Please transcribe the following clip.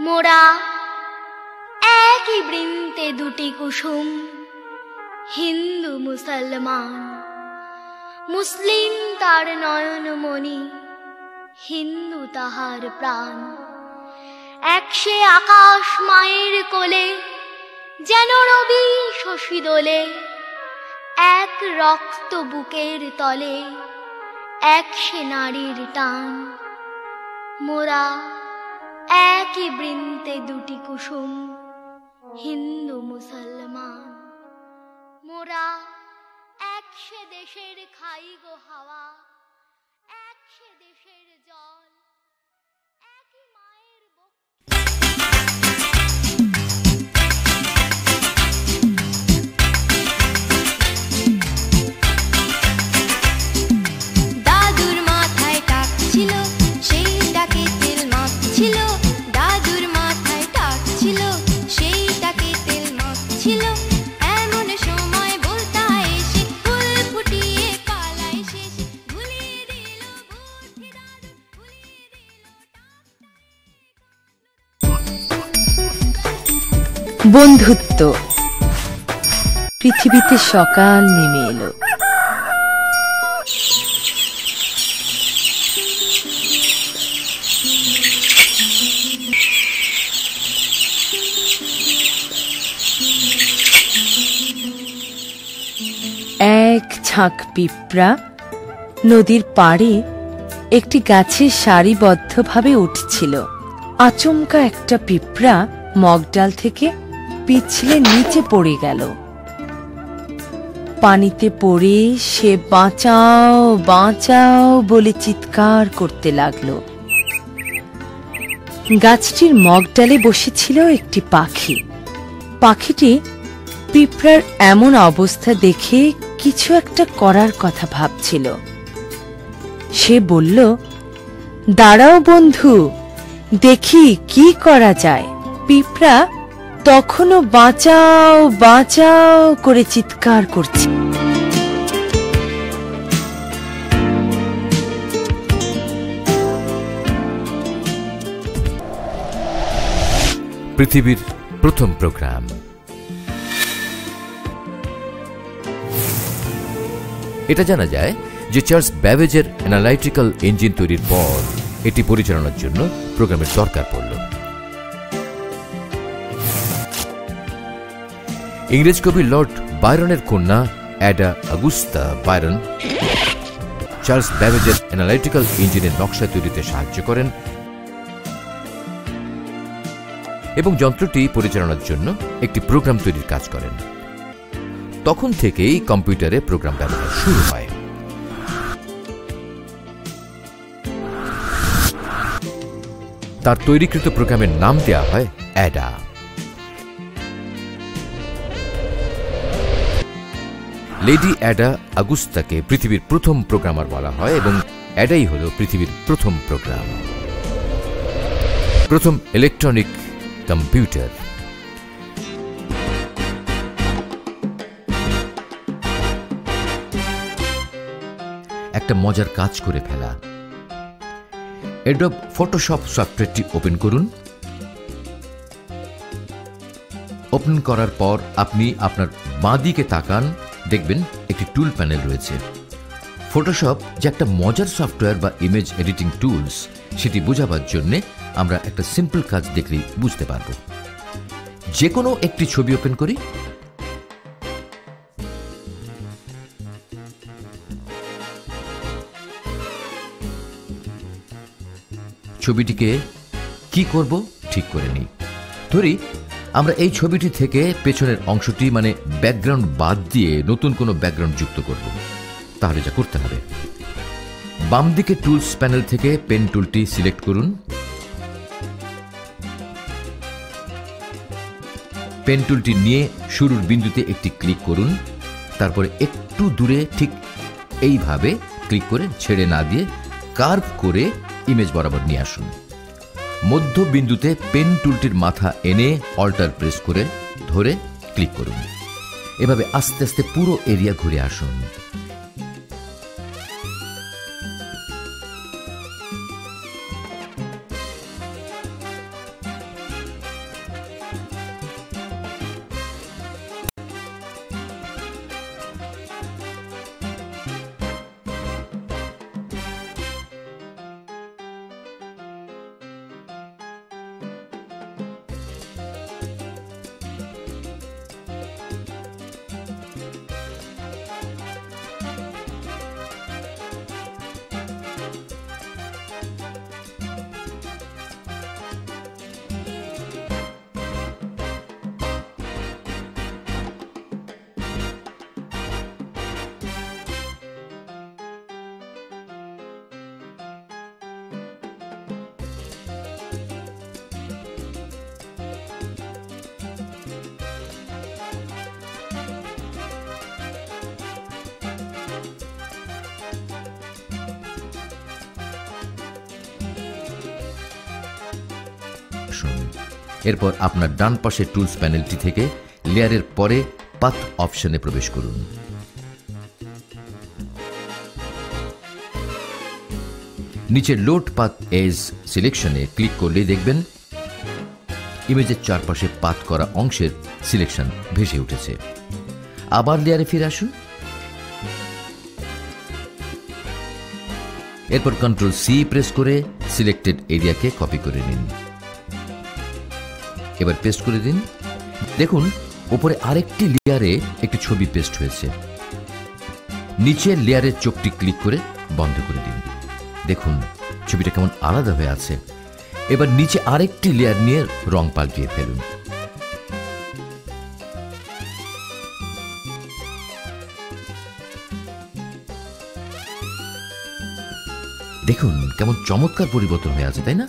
মোরা একই বৃন্তে দুটি কুসুম, হিন্দু মুসলমান। মুসলিম তার নয়নমণি, হিন্দু তাহার প্রাণ। এক সে আকাশ মায়ের কোলে, যেন রবি শশী দোলে। এক রক্ত বুকের তলে, এক সে নারীর টান। মোরা একই বৃন্তে দুটি কুসুম, হিন্দু মুসলমান। মোরা এক সে দেশের খাই গো হাওয়া, এক সে দেশের জল, একই মায়ের দাদুর মাথায় টাক ছিল, সেই টাকে তেল মাখছিল। দাদুর মাথায় টাক ছিল, সেই টাকে তেল মাখছিল। এমন সময় বলতা এসে ফুল ফুটিয়ে পালায় শেষে, ভুলিয়ে দিল বুদ্ধি দাদু, ভুলিয়ে দিল বন্ধুত্ব। পৃথিবীতে সকাল নেমে এলো। এক ঝাঁক পিঁপড়া নদীর পাড়ে একটি গাছে সারিবদ্ধভাবে উঠছিল। আচমকা একটা পিঁপড়া মগডাল থেকে পিছলে নিচে পড়ে গেল। পানিতে পড়ে সে বাঁচাও বাঁচাও বলে চিৎকার করতে লাগলো। গাছটির মগডালে বসেছিল একটি পাখি। পাখিটি পিঁপড়ার এমন অবস্থা দেখে কিছু একটা করার কথা ভাবছিল। সে বলল, দাঁড়াও বন্ধু, দেখি কি করা যায়। পিঁপড়া তখনও বাঁচাও বাঁচাও করে চিৎকার করছে। পৃথিবীর প্রথম প্রোগ্রাম। এটা জানা যায় যে চার্লস ব্যাবেজের অ্যানালাইটিক্যাল ইঞ্জিন তৈরির পর এটি পরিচালনার জন্য প্রোগ্রামের দরকার পড়ল। ইংরেজ কবি লর্ড বায়রনের কন্যা অ্যাডা আগুস্তা বায়রন চার্লস ব্যাবেজের অ্যানালাইটিক্যাল ইঞ্জিনের নকশা তৈরিতে সাহায্য করেন এবং যন্ত্রটি পরিচালনার জন্য একটি প্রোগ্রাম তৈরির কাজ করেন। তখন থেকেই কম্পিউটারে প্রোগ্রাম ব্যবহার শুরু হয়। তার তৈরিকৃত প্রোগ্রামের নাম দেওয়া হয় অ্যাডা। লেডি অ্যাডা আগুস্তাকে পৃথিবীর প্রথম প্রোগ্রামার বলা হয় এবং অ্যাডাই হল পৃথিবীর প্রথম প্রোগ্রাম, প্রথম ইলেকট্রনিক কম্পিউটার। একটা মজার কাজ করে ফেলা। অ্যাডোব ফটোশপ সফটওয়্যারটি ওপেন করুন। ওপেন করার পর আপনি আপনার বাঁ দিকে তাকান, দেখবেন একটি টুল প্যানেল রয়েছে। ফটোশপ যে একটা মজার সফটওয়্যার বা ইমেজ এডিটিং টুলস, সেটি বোঝাবার জন্য আমরা একটা সিম্পল কাজ দেখলেই বুঝতে পারব। যে কোনো একটি ছবি ওপেন করি। ছবিটিকে কি করব ঠিক করে নিই। ধরি আমরা এই ছবিটি থেকে পেছনের অংশটি মানে ব্যাকগ্রাউন্ড বাদ দিয়ে নতুন কোনো ব্যাকগ্রাউন্ড যুক্ত করব। তাহলে যা করতে হবে, বাম দিকে টুলস প্যানেল থেকে পেন টুলটি সিলেক্ট করুন। পেন টুলটি নিয়ে শুরুর বিন্দুতে একটি ক্লিক করুন। তারপরে একটু দূরে ঠিক এইভাবে ক্লিক করে ছেড়ে না দিয়ে কার্ভ করে ইমেজ বরাবর নিয়ে আসুন। মধ্য বিন্দুতে পেন টুলটির মাথা এনে অল্টার প্রেস করে ধরে ক্লিক করুন। এভাবে আস্তে আস্তে পুরো এরিয়া ঘুরে আসুন। সিলেকশন। এরপর আপনার ডান পাশের টুলস প্যানেলটি থেকে লেয়ারের পরে পাথ অপশনে প্রবেশ করুন। নিচে লোড পাথ এজ সিলেকশনে ক্লিক করলেই দেখবেন ইমেজের চারপাশে পাথ করা অংশের সিলেকশন ভেসে উঠেছে। আবার লেয়ারে ফিরে আসুন। এরপর কন্ট্রোল সি প্রেস করে সিলেক্টেড এরিয়াকে কপি করে নিন। এবার পেস্ট করে দিন। দেখুন উপরে আরেকটি লেয়ারে একটি ছবি পেস্ট হয়েছে। নিচের লেয়ারের চোখটি ক্লিক করে বন্ধ করে দিন। দেখুন ছবিটা কেমন আলাদা হয়ে আছে। এবার নিচে আরেকটি লেয়ার নিয়ে রং পাল্টিয়ে ফেলুন। দেখুন কেমন চমৎকার পরিবর্তন হয়ে আছে, তাই না?